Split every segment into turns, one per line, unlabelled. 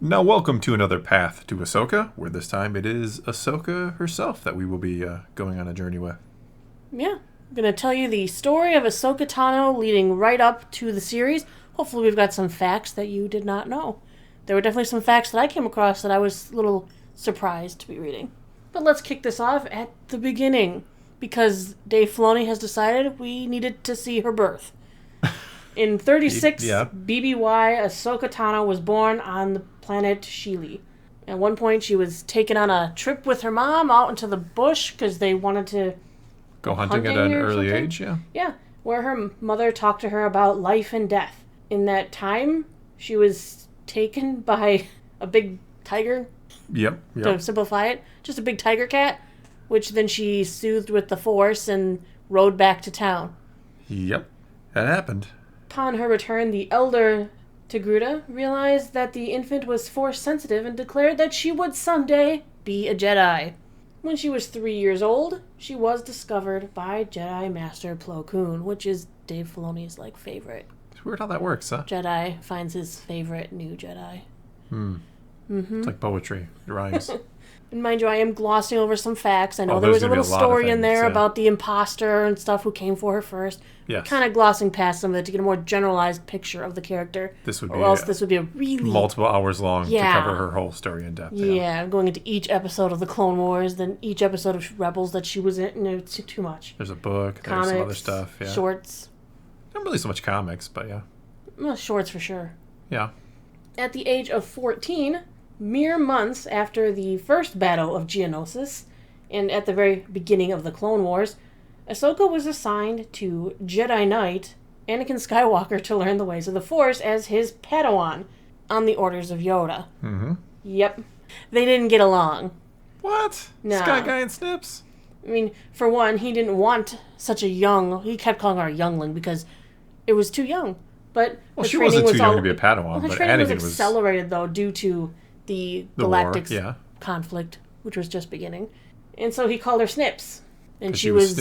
Now welcome to another path to Ahsoka, where this time it is Ahsoka herself that we will be going on a journey with.
Yeah, I'm going to tell you the story of Ahsoka Tano leading right up to the series. Hopefully we've got some facts that you did not know. There were definitely some facts that I came across that I was a little surprised to be reading. But let's kick this off at the beginning, because Dave Filoni has decided we needed to see her birth. In 36 BBY, Ahsoka Tano was born on the planet Sheely. At one point, she was taken on a trip with her mom out into the bush because they wanted to
go hunting at an early age, yeah.
Yeah, where her mother talked to her about life and death. In that time, she was taken by a big tiger.
Yep.
To simplify it, just a big tiger cat, which then she soothed with the Force and rode back to town.
Yep, that happened.
Upon her return, the elder Togruta realized that the infant was Force-sensitive and declared that she would someday be a Jedi. When she was 3 years old, she was discovered by Jedi Master Plo Koon, which is Dave Filoni's, favorite.
It's weird how that works, huh?
Jedi finds his favorite new Jedi.
It's like poetry. It rhymes.
And mind you, I am glossing over some facts. I know there was a little story in there about the imposter and stuff who came for her first.
Yes.
Kind of glossing past some of it to get a more generalized picture of the character.
This would
be a really...
multiple hours long to cover her whole story in depth.
Yeah, going into each episode of the Clone Wars, then each episode of Rebels that she was in. No, it's too much.
There's a book,
comics,
there's some other stuff. Yeah.
Shorts.
Not really so much comics, but yeah.
Well, shorts for sure.
Yeah.
At the age of 14... mere months after the first Battle of Geonosis, and at the very beginning of the Clone Wars, Ahsoka was assigned to Jedi Knight Anakin Skywalker to learn the ways of the Force as his Padawan, on the orders of Yoda.
Mm-hmm.
Yep. They didn't get along.
What?
No.
Sky Guy and Snips?
I mean, for one, he didn't want such a young... He kept calling her a youngling because it was too young. But
she wasn't too young to be a Padawan,
but
Anakin
was accelerated, though, due to the galactic conflict, which was just beginning. And so he called her Snips. And she was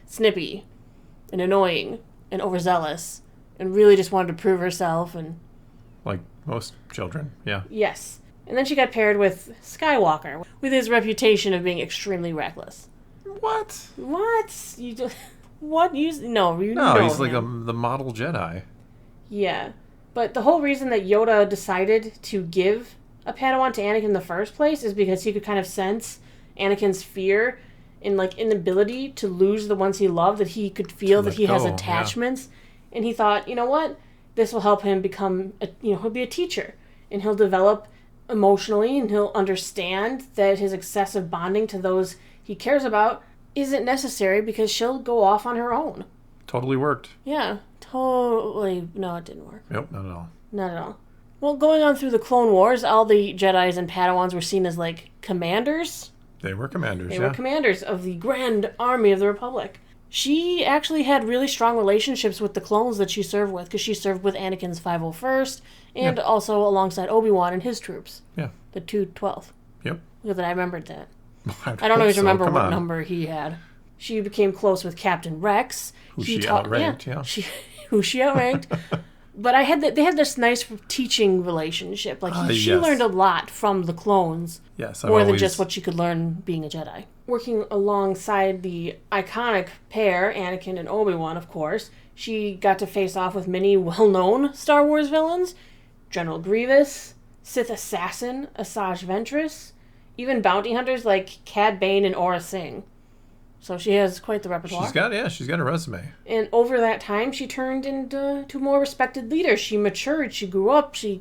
snippy and annoying and overzealous and really just wanted to prove herself. And
like most children, yeah.
Yes. And then she got paired with Skywalker, with his reputation of being extremely reckless.
What?
You just... What? No,
he's like the model Jedi.
Yeah. But the whole reason that Yoda decided to give a Padawan to Anakin in the first place is because he could kind of sense Anakin's fear and inability to lose the ones he loved, that he could feel that he has attachments. Yeah. And he thought, you know what? This will help him become he'll be a teacher, and he'll develop emotionally, and he'll understand that his excessive bonding to those he cares about isn't necessary because she'll go off on her own.
Totally worked.
Yeah, totally. No, it didn't work.
Nope, not at all.
Not at all. Well, going on through the Clone Wars, all the Jedis and Padawans were seen as, commanders.
They were commanders,
They were commanders of the Grand Army of the Republic. She actually had really strong relationships with the clones that she served with, because she served with Anakin's 501st, and also alongside Obi-Wan and his troops.
Yeah.
The 212th.
Yep.
Look at that, I remembered that. I don't always remember what number he had. She became close with Captain Rex.
Who she outranked, yeah.
Who she outranked. But they had this nice teaching relationship. She learned a lot from the clones.
Yes,
more than just what she could learn being a Jedi. Working alongside the iconic pair, Anakin and Obi-Wan, of course, she got to face off with many well-known Star Wars villains. General Grievous, Sith assassin Asajj Ventress, even bounty hunters like Cad Bane and Aurra Sing. So she has quite the repertoire.
She's got a resume.
And over that time, she turned into a more respected leader. She matured. She grew up. She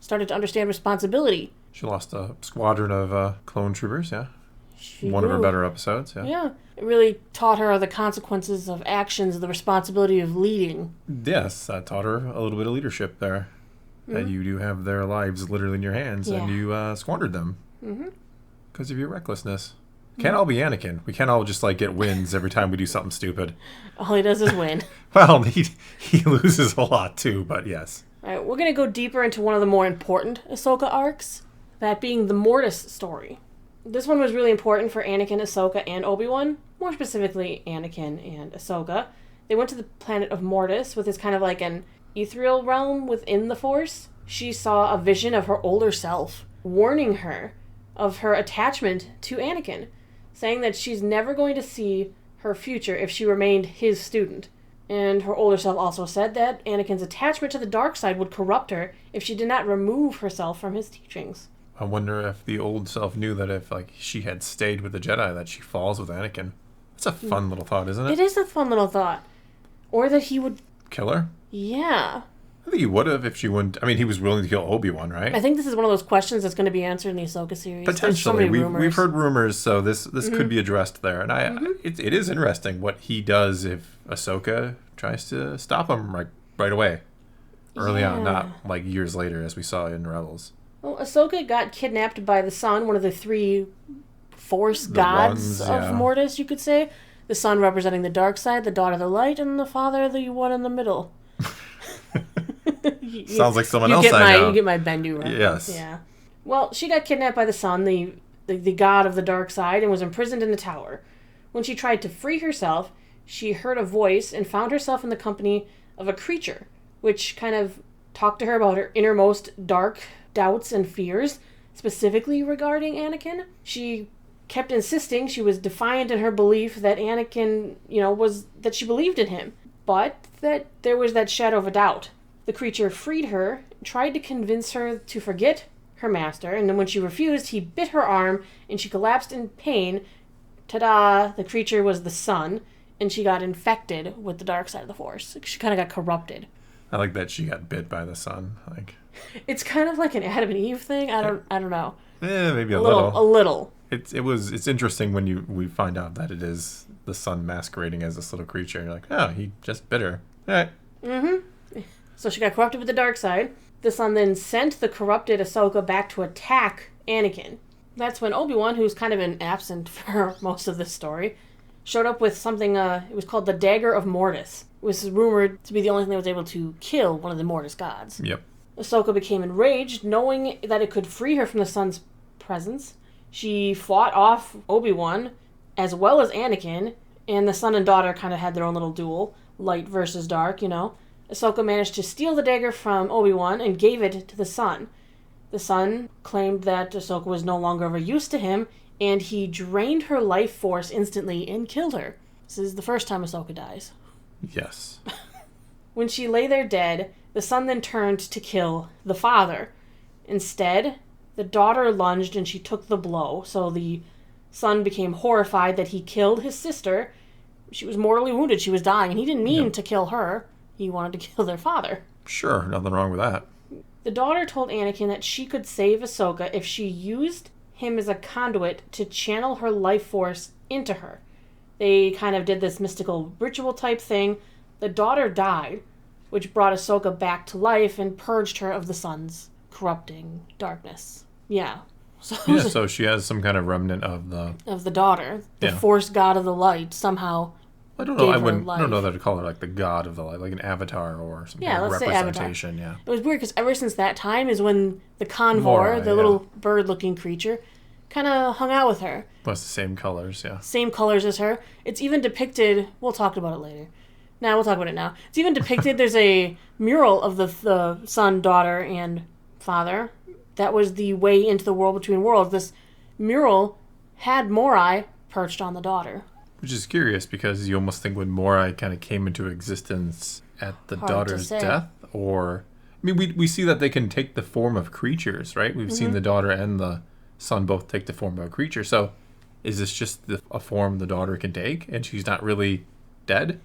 started to understand responsibility.
She lost a squadron of clone troopers, yeah. One
grew.
of her better episodes, yeah.
Yeah. It really taught her the consequences of actions, the responsibility of leading.
Yes, that taught her a little bit of leadership there. Mm-hmm. That you do have their lives literally in your hands, and you squandered them. Because of your recklessness. Can't all be Anakin. We can't all just get wins every time we do something stupid.
All he does is win.
Well, he loses a lot too, but yes.
All right, we're going to go deeper into one of the more important Ahsoka arcs, that being the Mortis story. This one was really important for Anakin, Ahsoka, and Obi-Wan. More specifically, Anakin and Ahsoka. They went to the planet of Mortis, with this kind of an ethereal realm within the Force. she saw a vision of her older self, warning her of her attachment to Anakin, saying that she's never going to see her future if she remained his student. And her older self also said that Anakin's attachment to the dark side would corrupt her if she did not remove herself from his teachings.
I wonder if the old self knew that if she had stayed with the Jedi, that she falls with Anakin. That's a fun little thought, isn't it?
It is a fun little thought. Or that he would...
Kill her?
Yeah.
I think he would have if she wouldn't... I mean, he was willing to kill Obi-Wan, right?
I think this is one of those questions that's going to be answered in the Ahsoka series.
Potentially. We've heard rumors, so this could be addressed there. And it is interesting what he does if Ahsoka tries to stop him right away. Early on, not years later, as we saw in Rebels.
Well, Ahsoka got kidnapped by the Sun, one of the 3 Force gods of Mortis, you could say. The Sun representing the dark side, the daughter the light, and the father the one in the middle.
Sounds like someone else I know.
You get my Bendu reference.
Yes.
Yeah. Well, she got kidnapped by the Sun, the god of the dark side, and was imprisoned in a tower. When she tried to free herself, she heard a voice and found herself in the company of a creature, which kind of talked to her about her innermost dark doubts and fears, specifically regarding Anakin. She kept insisting she was defiant in her belief that Anakin, that she believed in him, but that there was that shadow of a doubt. The creature freed her, tried to convince her to forget her master, and then when she refused, he bit her arm, and she collapsed in pain. Ta-da! The creature was the Sun, and she got infected with the dark side of the Force. She kind of got corrupted.
I like that she got bit by the Sun.
It's kind of like an Adam and Eve thing. I don't know.
Maybe a little.
A little.
It's interesting when we find out that it is the Sun masquerading as this little creature. You're like, oh, he just bit her. All right.
Mm-hmm. So she got corrupted with the dark side. The Sun then sent the corrupted Ahsoka back to attack Anakin. That's when Obi-Wan, who's kind of been absent for most of this story, showed up with something, it was called the Dagger of Mortis. It was rumored to be the only thing that was able to kill one of the Mortis gods.
Yep.
Ahsoka became enraged, knowing that it could free her from the Sun's presence. She fought off Obi-Wan, as well as Anakin, and the son and daughter kind of had their own little duel, light versus dark, Ahsoka managed to steal the dagger from Obi-Wan and gave it to the Son. The Son claimed that Ahsoka was no longer of a use to him, and he drained her life force instantly and killed her. This is the first time Ahsoka dies.
Yes.
When she lay there dead, the Son then turned to kill the father. Instead, the daughter lunged and she took the blow, so the Son became horrified that he killed his sister. She was mortally wounded, she was dying, and he didn't mean to kill her. He wanted to kill their father.
Sure, nothing wrong with that.
The daughter told Anakin that she could save Ahsoka if she used him as a conduit to channel her life force into her. They kind of did this mystical ritual type thing. The daughter died, which brought Ahsoka back to life and purged her of the Sun's corrupting darkness. Yeah.
So she has some kind of remnant of
the daughter. The Force god of the light somehow.
I don't know. I don't know that to call her like the god of the light, like an avatar or some kind of representation. Yeah.
It was weird because ever since that time is when the Convor, the little bird-looking creature, kind of hung out with her.
Plus the same colors, yeah.
Same colors as her. It's even depicted. We'll talk about it later. We'll talk about it now. It's even depicted. There's a mural of the son, daughter, and father. That was the way into the world between worlds. This mural had Morai perched on the daughter.
Which is curious because you almost think when Morai kind of came into existence at the daughter's death, or I mean, we see that they can take the form of creatures, right? We've seen the daughter and the son both take the form of a creature. So, is this just a form the daughter can take, and she's not really dead?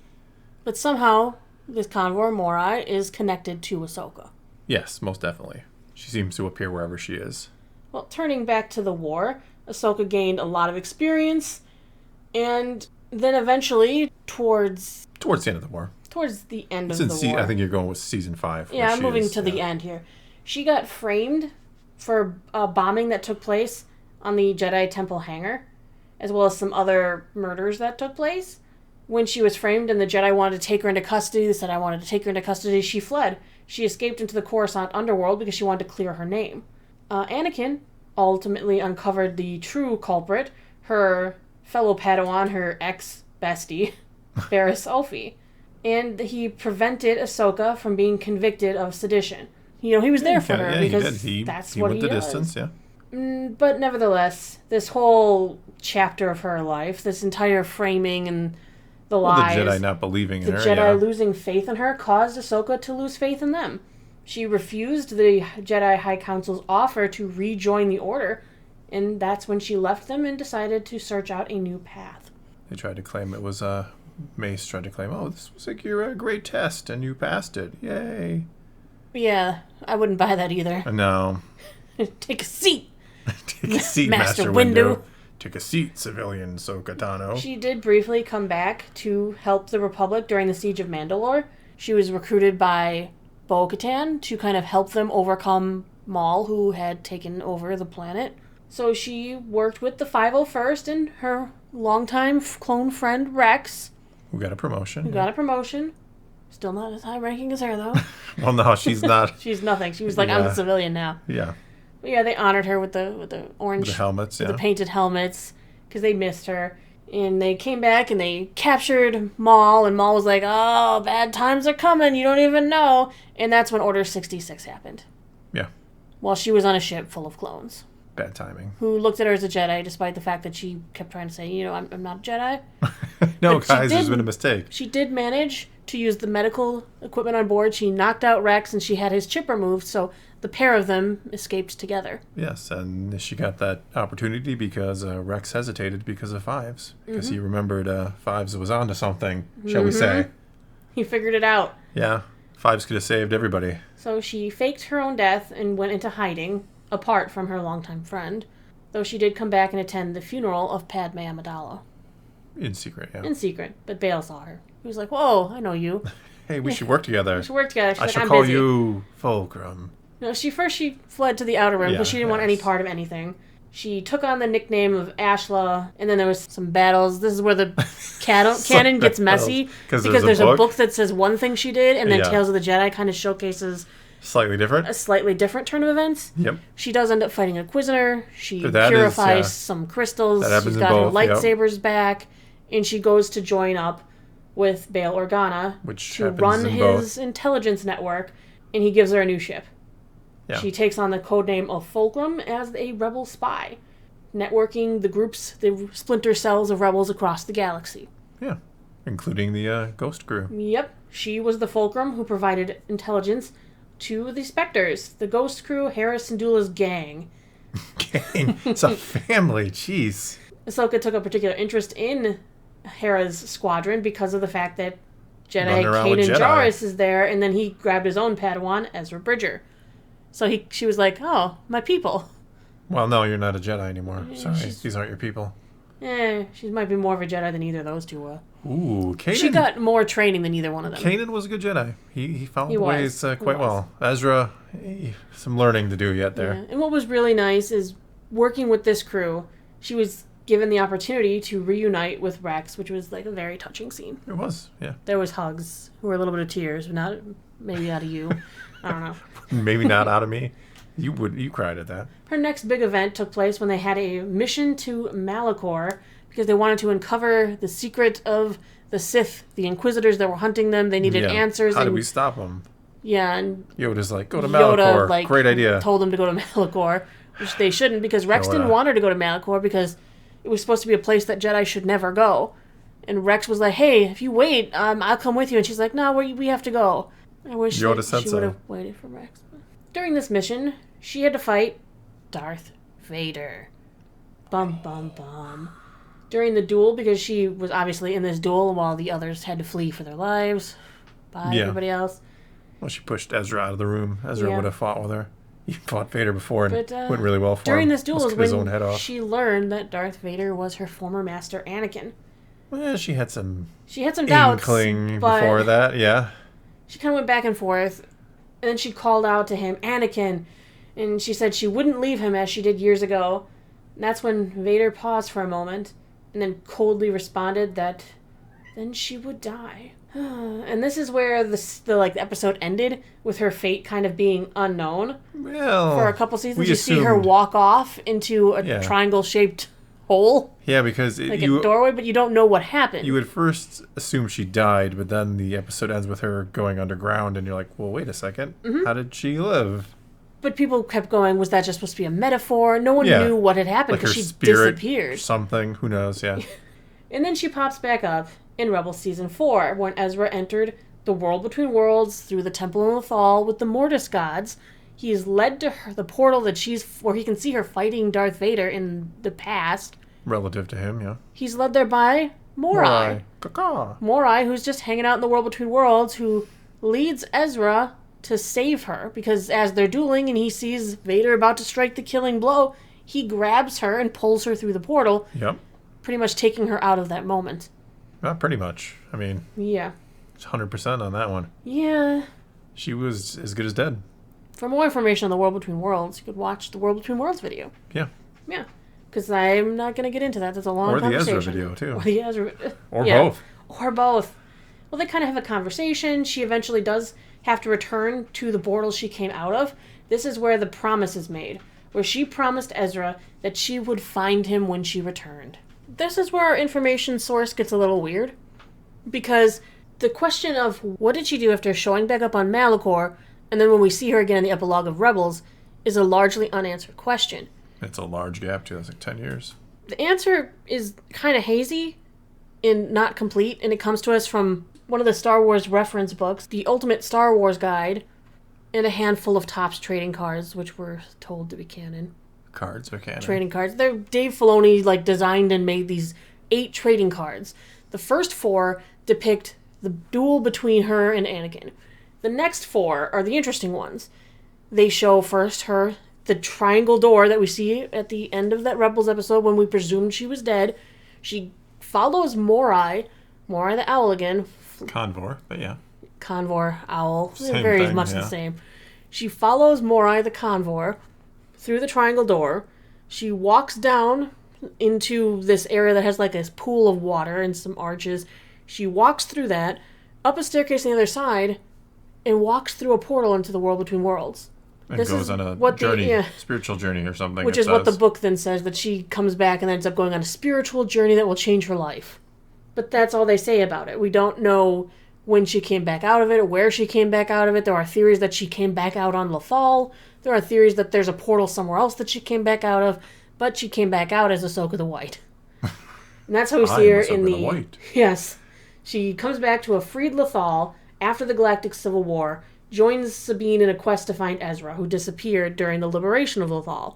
But somehow, this Convor Morai is connected to Ahsoka.
Yes, most definitely. She seems to appear wherever she is.
Well, turning back to the war, Ahsoka gained a lot of experience. And then eventually, towards
the end of the war.
Towards the end of the war.
I think you're going with season 5.
Yeah, I'm moving to the end here. She got framed for a bombing that took place on the Jedi Temple hangar, as well as some other murders that took place. When she was framed and the Jedi wanted to take her into custody, they said, I wanted to take her into custody, she fled. She escaped into the Coruscant underworld because she wanted to clear her name. Anakin ultimately uncovered the true culprit, her fellow Padawan, her ex-bestie, Barriss Offee. And he prevented Ahsoka from being convicted of sedition. He was there for her
because
that's
he
what
went
he
the
does.
distance, yeah.
But nevertheless, this whole chapter of her life, this entire framing and the lies,
the Jedi not believing in her,
the Jedi losing faith in her, caused Ahsoka to lose faith in them. She refused the Jedi High Council's offer to rejoin the Order, and that's when she left them and decided to search out a new path.
They tried to claim it was, Mace tried to claim, this was like your great test, and you passed it. Yay.
Yeah, I wouldn't buy that either.
No.
Take a seat.
Take a seat, Master Windu. Take a seat, civilian Ahsoka Tano.
She did briefly come back to help the Republic during the Siege of Mandalore. She was recruited by bo-katan to kind of help them overcome Maul, who had taken over the planet. So she worked with the 501st and her longtime clone friend Rex.
Who got a promotion.
Still not as high ranking as her, though.
Well, no, she's not.
She's nothing. She was like, I'm a civilian now.
Yeah.
But yeah, they honored her with the orange...
With the helmets,
with the painted helmets, because they missed her. And they came back and they captured Maul, and Maul was like, oh, bad times are coming, you don't even know. And that's when Order 66 happened.
Yeah.
While she was on a ship full of clones.
Bad timing.
Who looked at her as a Jedi, despite the fact that she kept trying to say, I'm not a Jedi.
No, guys, there's been a mistake.
She did manage to use the medical equipment on board. She knocked out Rex, and she had his chip removed, so the pair of them escaped together.
Yes, and she got that opportunity because Rex hesitated because of Fives. Because he remembered Fives was onto something, shall we say.
He figured it out.
Yeah, Fives could have saved everybody.
So she faked her own death and went into hiding, apart from her longtime friend, though she did come back and attend the funeral of Padme Amidala.
In secret, yeah.
In secret, but Bail saw her. He was like, whoa, I know you.
Hey, we should work together.
We should work together. She's
I
like,
should
I'm
call
busy.
You Fulcrum.
No, she fled to the outer rim because she didn't want any part of anything. She took on the nickname of Ashla, and then there was some battles. This is where the canon gets messy, because there's a book that says one thing she did, and then Tales of the Jedi kind of showcases a slightly different turn of events.
Yep.
She does end up fighting a Inquisitor. She purifies some crystals. She's got her lightsabers back, and she goes to join up with Bail Organa to run his intelligence network, and he gives her a new ship. Yeah. She takes on the codename of Fulcrum as a rebel spy, networking the splinter cells of rebels across the galaxy.
Yeah, including the Ghost crew.
Yep. She was the Fulcrum who provided intelligence to the Spectres, the Ghost crew, Hera Syndulla's gang.
Gang? It's a family, jeez.
Ahsoka took a particular interest in Hera's squadron because of the fact that Kanan Jarrus is there, and then he grabbed his own Padawan, Ezra Bridger. So she was like, oh, my people.
Well, no, you're not a Jedi anymore. Sorry, these aren't your people.
She might be more of a Jedi than either of those two were.
Ooh, Kanan.
She got more training than either one of them.
Kanan was a good Jedi. He found the ways quite well. Ezra, some learning to do yet there.
Yeah. And what was really nice is working with this crew, she was given the opportunity to reunite with Rex, which was like a very touching scene.
It was, yeah.
There was hugs, were a little bit of tears, but not maybe out of you. I don't know.
Maybe not out of me. You cried at that.
Her next big event took place when they had a mission to Malachor because they wanted to uncover the secret of the Sith, the Inquisitors that were hunting them. They needed answers.
How do we stop them?
Yeah, and
Yoda's like, go to Malachor. Great idea.
Told them to go to Malachor, which they shouldn't because Rex didn't want her to go to Malachor because it was supposed to be a place that Jedi should never go. And Rex was like, hey, if you wait, I'll come with you. And she's like, no, we have to go. I wish she would have waited for Rex. During this mission, she had to fight Darth Vader. Bum, bum, bum. During the duel, because she was obviously in this duel while the others had to flee for their lives by everybody else.
Well, she pushed Ezra out of the room. Ezra would have fought with her. He fought Vader before and went really well for him.
During this duel is when she learned that Darth Vader was her former master, Anakin.
Well, she had some
doubts
before that, yeah.
She kind of went back and forth, and then she called out to him, Anakin, and she said she wouldn't leave him as she did years ago. And that's when Vader paused for a moment, and then coldly responded that then she would die. And this is where the episode ended, with her fate kind of being unknown.
Well,
for a couple seasons, you see her walk off into a triangle-shaped hole.
Yeah, because
A doorway, but you don't know what happened.
You would first assume she died, but then the episode ends with her going underground, and you're like, well, wait a second. Mm-hmm. How did she live?
But people kept going, was that just supposed to be a metaphor? No one knew what had happened because she disappeared.
Something, who knows, yeah.
And then she pops back up in Rebels Season 4, when Ezra entered the world between worlds through the Temple in Lothal with the Mortis gods. He is led to the portal where he can see her fighting Darth Vader in the past.
Relative to him, yeah.
He's led there by Morai. Morai, who's just hanging out in the world between worlds, who leads Ezra to save her, because as they're dueling and he sees Vader about to strike the killing blow, he grabs her and pulls her through the portal.
Yep.
Pretty much taking her out of that moment.
Not pretty much. I mean...
Yeah.
It's 100% on that one.
Yeah.
She was as good as dead.
For more information on the World Between Worlds, you could watch the World Between Worlds video.
Yeah.
Yeah. Because I'm not going to get into that. That's a long conversation.
Or the Ezra video, too.
Or the Ezra...
Or both.
Or both. Well, they kind of have a conversation. She eventually does have to return to the portal she came out of. This is where the promise is made, where she promised Ezra that she would find him when she returned. This is where our information source gets a little weird, because the question of what did she do after showing back up on Malachor, and then when we see her again in the epilogue of Rebels, is a largely unanswered question. It's
a large gap, too. That's like 10 years.
The answer is kind of hazy and not complete, and it comes to us from one of the Star Wars reference books, the Ultimate Star Wars Guide, and a handful of Topps trading cards, which were told to be canon.
Cards are canon.
Trading cards. They're Dave Filoni designed and made these 8 trading cards. The first 4 depict the duel between her and Anakin. The next 4 are the interesting ones. They show first the triangle door that we see at the end of that Rebels episode when we presumed she was dead. She follows Morai the owl again.
Convor, but yeah.
Convor, owl.
Same
very
thing,
much the same. She follows Morai the Convor through the triangle door. She walks down into this area that has a pool of water and some arches. She walks through that, up a staircase on the other side, and walks through a portal into the world between worlds.
And goes on a journey, spiritual journey or something.
Which is what the book then says, that she comes back and ends up going on a spiritual journey that will change her life. But that's all they say about it. We don't know when she came back out of it, or where she came back out of it. There are theories that she came back out on Lothal. There are theories that there's a portal somewhere else that she came back out of, but she came back out as Ahsoka the White. And that's how we see her in the White. Yes. She comes back to a freed Lothal after the Galactic Civil War, joins Sabine in a quest to find Ezra, who disappeared during the liberation of Lothal.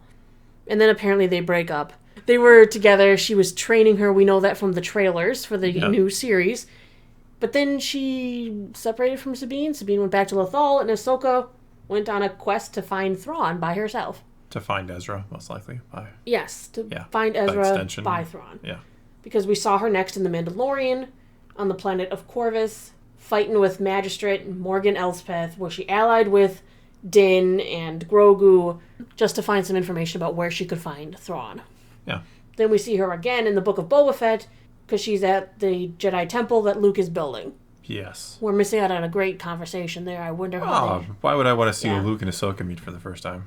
And then apparently they break up. They were together. She was training her. We know that from the trailers for the new series. But then she separated from Sabine. Sabine went back to Lothal, and Ahsoka went on a quest to find Thrawn by herself.
To find Ezra, most likely.
Yes, to find Ezra by Thrawn.
Yeah.
Because we saw her next in The Mandalorian, on the planet of Corvus, fighting with Magistrate Morgan Elspeth, where she allied with Din and Grogu just to find some information about where she could find Thrawn.
Yeah.
Then we see her again in the Book of Boba Fett, because she's at the Jedi Temple that Luke is building.
Yes.
We're missing out on a great conversation there. I wonder how
why would I want to see Luke and Ahsoka meet for the first time?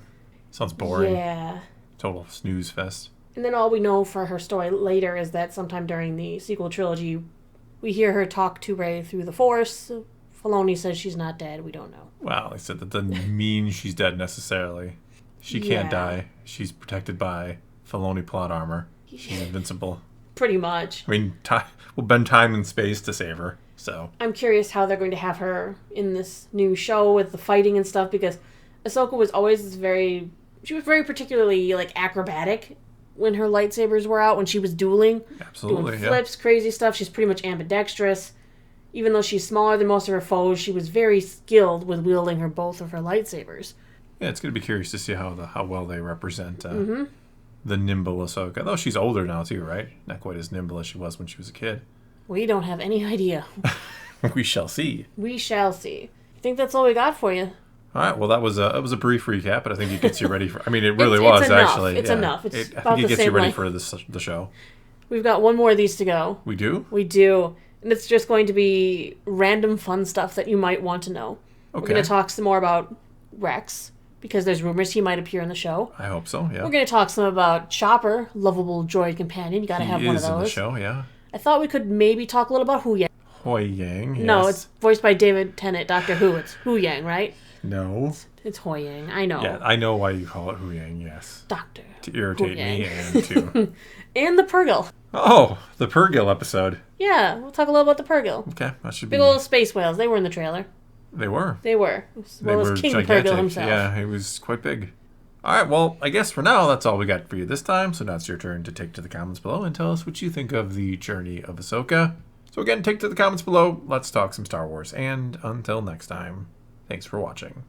Sounds boring.
Yeah.
Total snooze fest.
And then all we know for her story later is that sometime during the sequel trilogy, we hear her talk to Rey through the Force. Filoni says she's not dead. We don't know.
Well, like I said, that doesn't mean she's dead necessarily. She can't die. She's protected by Filoni plot armor. She's invincible.
Pretty much.
I mean, we'll bend time and space to save her, so.
I'm curious how they're going to have her in this new show with the fighting and stuff, because Ahsoka was always very particularly, acrobatic when her lightsabers were out, when she was dueling.
Absolutely,
doing flips, crazy stuff. She's pretty much ambidextrous. Even though she's smaller than most of her foes, she was very skilled with wielding both of her lightsabers.
Yeah, it's going to be curious to see how well they represent the nimble Ahsoka. Though she's older now, too, right? Not quite as nimble as she was when she was a kid.
We don't have any idea.
We shall see.
We shall see. I think that's all we got for you.
All right. Well, it was a brief recap, but I think it gets you ready for... I mean, it really was,
enough.
actually.
It's enough. I
think it gets you ready for the show.
We've got one more of these to go.
We do?
We do. And it's just going to be random fun stuff that you might want to know. Okay. We're going to talk some more about Rex. because there's rumors he might appear in the show.
I hope so, yeah.
We're going to talk some about Chopper, lovable droid companion. You got to have one of those.
He is in the show, yeah.
I thought we could maybe talk a little about Hu Yang.
Hoi Yang, yes.
No, it's voiced by David Tennant, Doctor Who. It's Hu Yang, right?
No.
It's Hoi Yang. I know.
Yeah, I know why you call it Hu Yang, yes.
Doctor.
To irritate me and to...
And the Purrgil.
Oh, the Purrgil episode.
Yeah, we'll talk a little about the Purrgil.
Okay, that should be...
Big old space whales. They were in the trailer.
They were.
They were. As well as King
gigantic.
Purrgil himself.
Yeah, he was quite big. All right, well, I guess for now, that's all we got for you this time. So now it's your turn to take to the comments below and tell us what you think of the journey of Ahsoka. So again, take to the comments below. Let's talk some Star Wars. And until next time, thanks for watching.